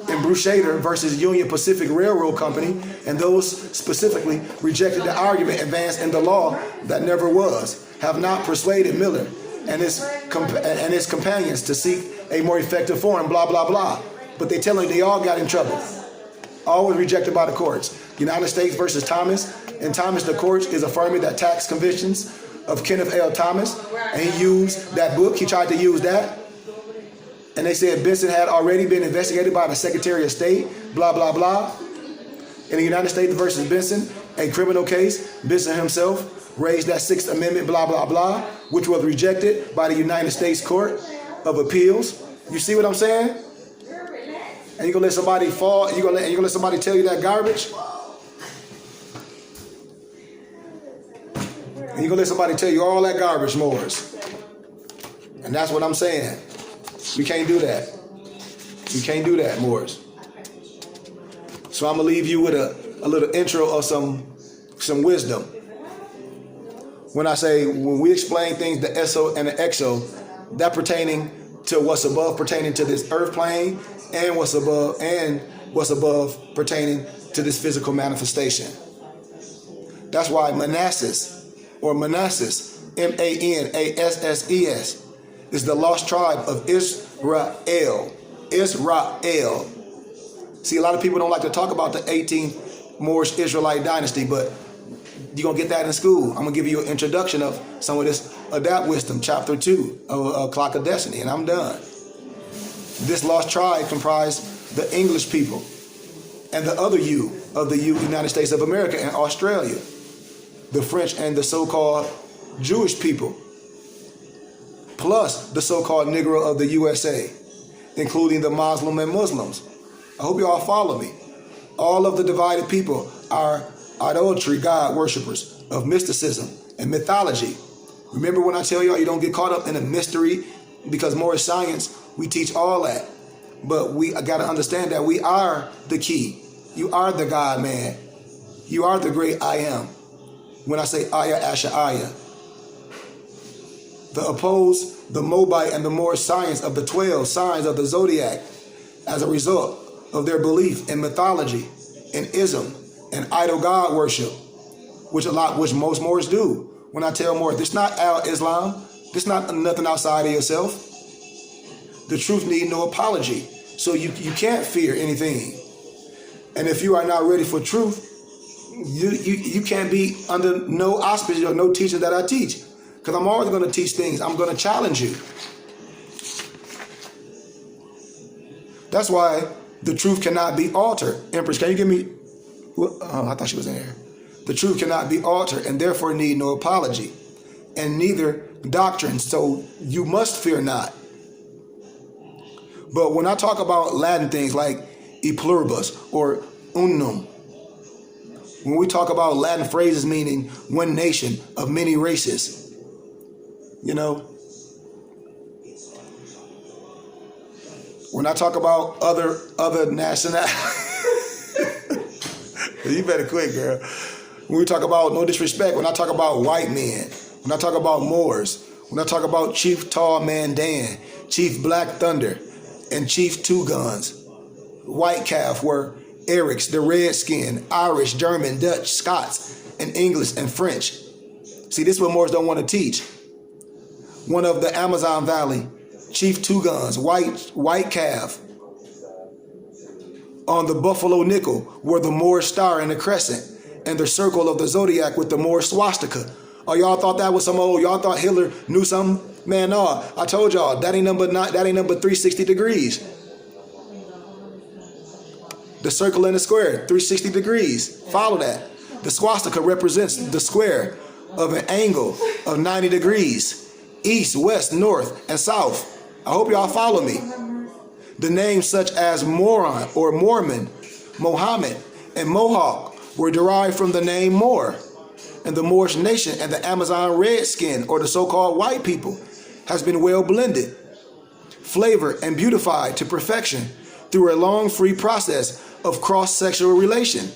in Bruchader versus Union Pacific Railroad Company, and those specifically rejected the argument advanced in the law that never was, have not persuaded Miller and his companions to seek a more effective form, blah, blah, blah." But they telling they all got in trouble. Always rejected by the courts. United States versus Thomas. In Thomas, the court is affirming that tax convictions of Kenneth L. Thomas, and he used that book. He tried to use that. And they said Benson had already been investigated by the Secretary of State, blah, blah, blah. In the United States versus Benson, a criminal case, Benson himself raised that Sixth Amendment, blah, blah, blah, which was rejected by the United States Court of Appeals. You see what I'm saying? And you're gonna let somebody fall, and you're gonna let somebody tell you that garbage? And you're gonna let somebody tell you all that garbage, Morris. And that's what I'm saying. You can't do that. You can't do that, Morris. So I'm gonna leave you with a little intro of some wisdom. When we explain things, the SO and the XO, that pertaining to what's above pertaining to this earth plane, and what's above pertaining to this physical manifestation. That's why Manassas, Manasses, is the lost tribe of Israel. See, a lot of people don't like to talk about the 18th Moorish Israelite dynasty, but you're going to get that in school. I'm going to give you an introduction of some of that wisdom, chapter 2 of Clock of Destiny, and I'm done. This lost tribe comprised the English people and the other U of the United States of America and Australia, the French and the so-called Jewish people, plus the so-called Negro of the USA, including the Muslim and Muslims. I hope you all follow me. All of the divided people are idolatry God worshippers of mysticism and mythology. Remember when I tell y'all you don't get caught up in a mystery, because more is science. We teach all that. But we got to understand that we are the key. You are the God man. You are the great I am. When I say Aya, Asha, Aya. The opposed, the Moabite, and the Moorish science of the 12 signs of the zodiac as a result of their belief in mythology, in ism, and idol God worship, which most Moors do. When I tell Moors, it's not Al-Islam, This not nothing outside of yourself. The truth need no apology. So you can't fear anything. And if you are not ready for truth, you can't be under no auspices or no teaching that I teach. Because I'm always going to teach things. I'm going to challenge you. That's why the truth cannot be altered. Empress, can you give me... I thought she was in here. The truth cannot be altered and therefore need no apology. And neither doctrine. So you must fear not. But when I talk about Latin things like e pluribus or unum, when we talk about Latin phrases meaning one nation of many races, you know, when I talk about other nationalities, you better quit, girl. When we talk about, no disrespect, when I talk about white men, when I talk about Moors, when I talk about Chief Tall Man Dan, Chief Black Thunder, and Chief Two Guns, White Calf were Erics, the Redskin, Irish, German, Dutch, Scots, and English and French. See, this is what Moors don't want to teach. One of the Amazon Valley, Chief Two Guns, White Calf. On the Buffalo Nickel were the Moorish star and the crescent, and the circle of the zodiac with the Moorish swastika. Oh, y'all thought that was some old? Y'all thought Hitler knew something? Man, no. I told y'all that ain't number 360 degrees. The circle and the square, 360 degrees. Follow that. The swastika represents the square of an angle of 90 degrees, east, west, north, and south. I hope y'all follow me. The names such as Moron or Mormon, Mohammed, and Mohawk were derived from the name Moor. And the Moorish nation and the Amazon Redskin, or the so-called white people, has been well blended, flavored, and beautified to perfection through a long, free process of cross-sexual relation.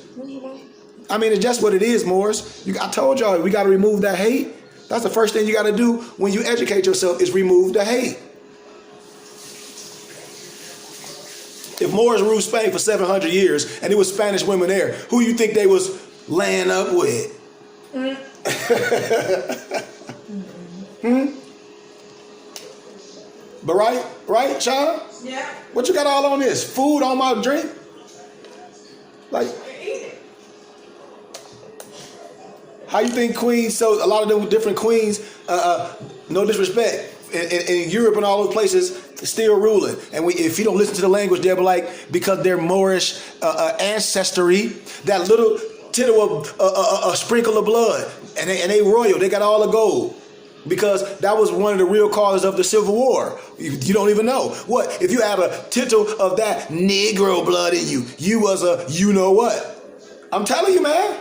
I mean, it's just what it is, Moors. I told y'all, we got to remove that hate. That's the first thing you got to do when you educate yourself, is remove the hate. If Moors ruled Spain for 700 years and it was Spanish women there, who you think they was laying up with? But right, Sean? Yeah. What you got all on this? Food on my drink? Like, Eat it. how you think queens, so a lot of them different queens, no disrespect, in Europe and all those places, still ruling. And if you don't listen to the language, they'll be like, because they're Moorish ancestry, that little tittle of a sprinkle of blood, and they royal, they got all the gold. Because that was one of the real causes of the Civil War. You don't even know. What? If you have a tittle of that Negro blood in you, you was a you know what. I'm telling you, man.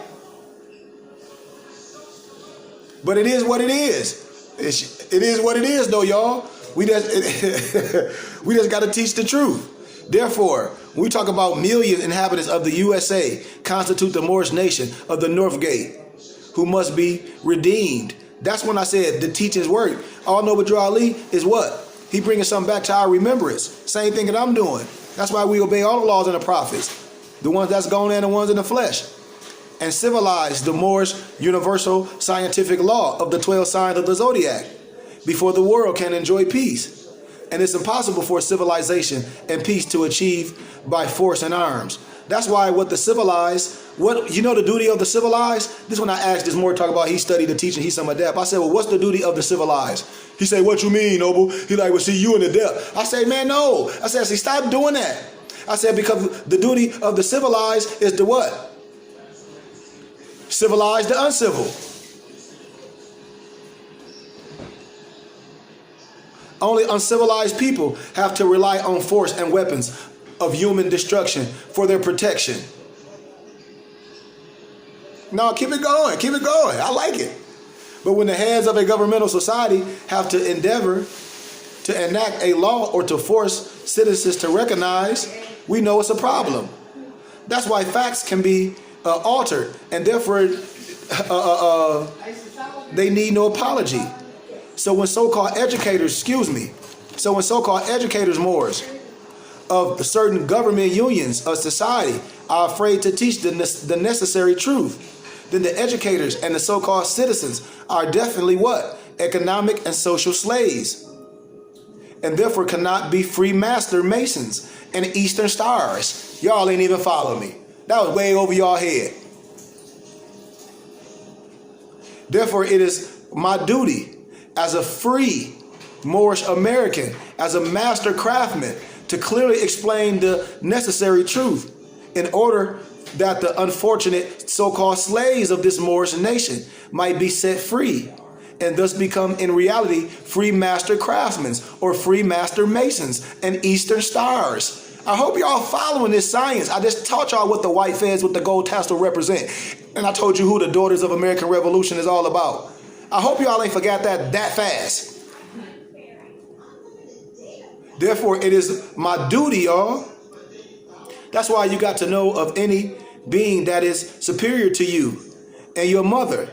But it is what it is. It is what it is, though, y'all. We just got to teach the truth. Therefore, when we talk about million inhabitants of the USA constitute the Moorish nation of the North Gate, who must be redeemed. That's when I said the teachings work. All Noble Drew Ali is what? He bringing something back to our remembrance. Same thing that I'm doing. That's why we obey all the laws and the prophets. The ones that's gone and the ones in the flesh. And civilize the Moorish universal scientific law of the 12 signs of the zodiac before the world can enjoy peace. And it's impossible for civilization and peace to achieve by force and arms. That's why what the civilized, the duty of the civilized? This when I asked this more talk about he studied the teaching, he's some adept. I said, well, what's the duty of the civilized? He said, what you mean, Noble? He like, well, see, you an adept. I say, man, no. I said, see, stop doing that. I said, because the duty of the civilized is to what? Civilize the uncivil. Only uncivilized people have to rely on force and weapons of human destruction for their protection. No, keep it going. Keep it going. I like it. But when the heads of a governmental society have to endeavor to enact a law or to force citizens to recognize, we know it's a problem. That's why facts can be altered, and therefore they need no apology. So when so-called educators, Moors, of certain government unions of society are afraid to teach the necessary truth, then the educators and the so-called citizens are definitely what? economic and social slaves, and therefore cannot be free master masons and Eastern stars. Y'all ain't even follow me. That was way over y'all head. Therefore, it is my duty as a free Moorish American, as a master craftsman, to clearly explain the necessary truth in order that the unfortunate so-called slaves of this Moorish nation might be set free and thus become in reality free master craftsmen or free master masons and Eastern stars. I hope y'all following this science. I just taught y'all what the white feds with the gold tassel represent. And I told you who the Daughters of American Revolution is all about. I hope y'all ain't forgot that fast. Therefore, it is my duty, y'all. That's why you got to know of any being that is superior to you and your mother.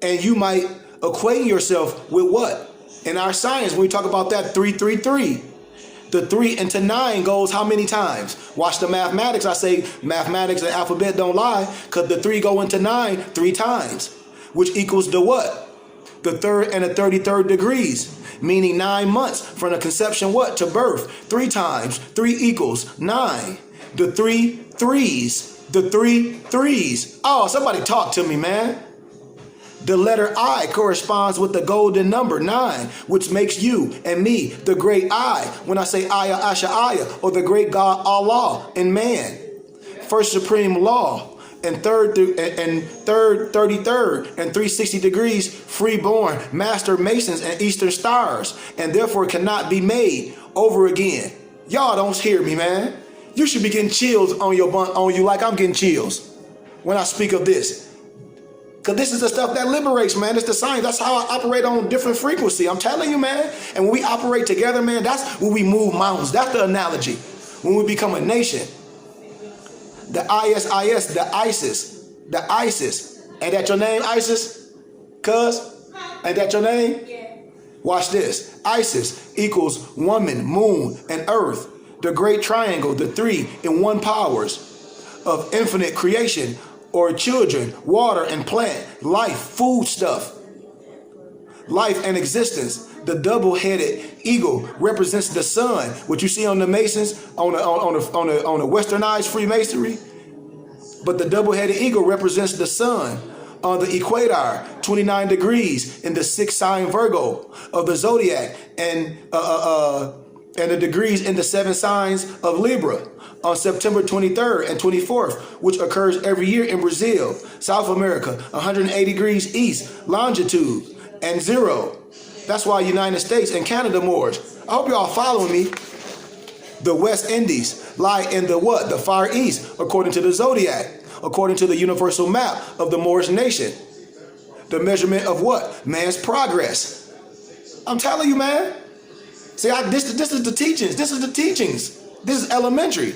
And you might equate yourself with what? In our science, when we talk about that 333, the 3 into 9 goes how many times? Watch the mathematics. I say mathematics and alphabet don't lie, because the 3 go into 9 3 times, which equals the what? The 3rd and the 33rd degrees, meaning 9 months from the conception what? To birth. 3 times 3 equals 9. The 3 threes. The 3 threes. Oh, somebody talk to me, man. The letter I corresponds with the golden number 9, which makes you and me the great I. When I say Ayah, Asha, Ayah, or the great God Allah in man. First supreme law, and third, 33rd, and 360 degrees, freeborn, master masons and Eastern stars, and therefore cannot be made over again. Y'all don't hear me, man. You should be getting chills on you like I'm getting chills when I speak of this. Because this is the stuff that liberates, man. It's the science. That's how I operate on different frequency. I'm telling you, man. And when we operate together, man, that's when we move mountains. That's the analogy. When we become a nation. The ISIS, the ISIS. Ain't that your name, ISIS? Cuz? Ain't that your name? Yeah. Watch this. ISIS equals woman, moon, and earth. The great triangle, the 3 in 1 powers of infinite creation, or children, water and plant, life, food stuff, life and existence. The double-headed eagle represents the sun, which you see on the Masons, on the westernized Freemasonry. But the double-headed eagle represents the sun on the equator, 29 degrees in the 6th sign Virgo of the zodiac, and the degrees in the 7 signs of Libra on September 23rd and 24th, which occurs every year in Brazil, South America, 180 degrees east longitude and 0. That's why United States and Canada Moors. I hope y'all following me. The West Indies lie in the what? The Far East, according to the zodiac, according to the universal map of the Moorish nation. The measurement of what? Man's progress. I'm telling you, man. See, this is the teachings. This is the teachings. This is elementary.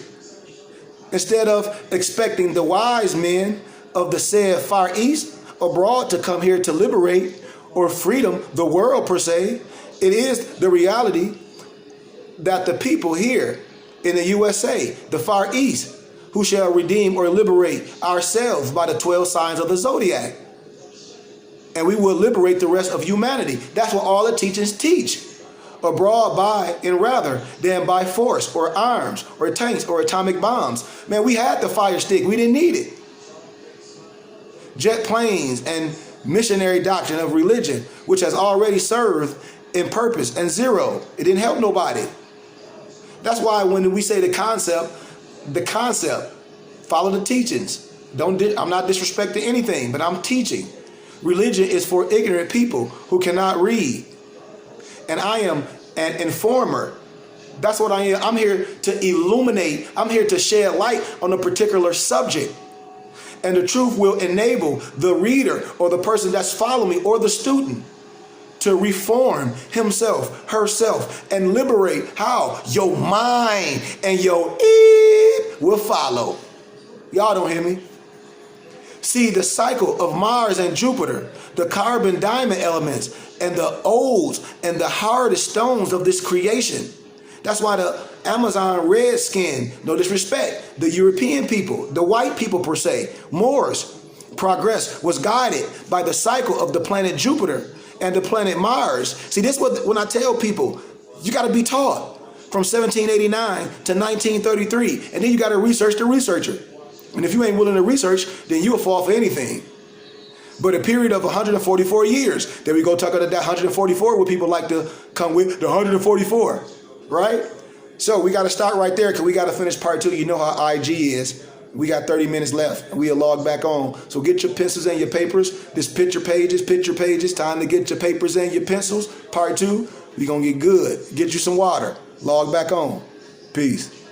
Instead of expecting the wise men of the said Far East abroad to come here to liberate or freedom the world per se, it is the reality that the people here in the USA, the Far East, who shall redeem or liberate ourselves by the 12 signs of the zodiac. And we will liberate the rest of humanity. That's what all the teachings teach. Abroad by and rather than by force or arms or tanks or atomic bombs. Man, we had the fire stick. We didn't need it. Jet planes and missionary doctrine of religion, which has already served in purpose and 0. It didn't help nobody. That's why when we say the concept, follow the teachings. I'm not disrespecting anything, but I'm teaching. Religion is for ignorant people who cannot read. And I am an informer. That's what I am. I'm here to illuminate. I'm here to shed light on a particular subject. And the truth will enable the reader or the person that's following me or the student to reform himself, herself, and liberate how? Your mind and your id will follow. Y'all don't hear me? See, the cycle of Mars and Jupiter, the carbon diamond elements, and the odes and the hardest stones of this creation. That's why the Amazon redskin, no disrespect, the European people, the white people per se, Moors, progress was guided by the cycle of the planet Jupiter and the planet Mars. See, this what when I tell people, you got to be taught from 1789 to 1933, and then you got to research the researcher. And if you ain't willing to research, then you'll fall for anything. But a period of 144 years. Then we go talk about that 144 where people like to come with the 144, right? So we got to start right there because we got to finish part 2. You know how IG is. We got 30 minutes left. We'll log back on. So get your pencils and your papers. This picture pages. Time to get your papers and your pencils. Part 2, we going to get good. Get you some water. Log back on. Peace.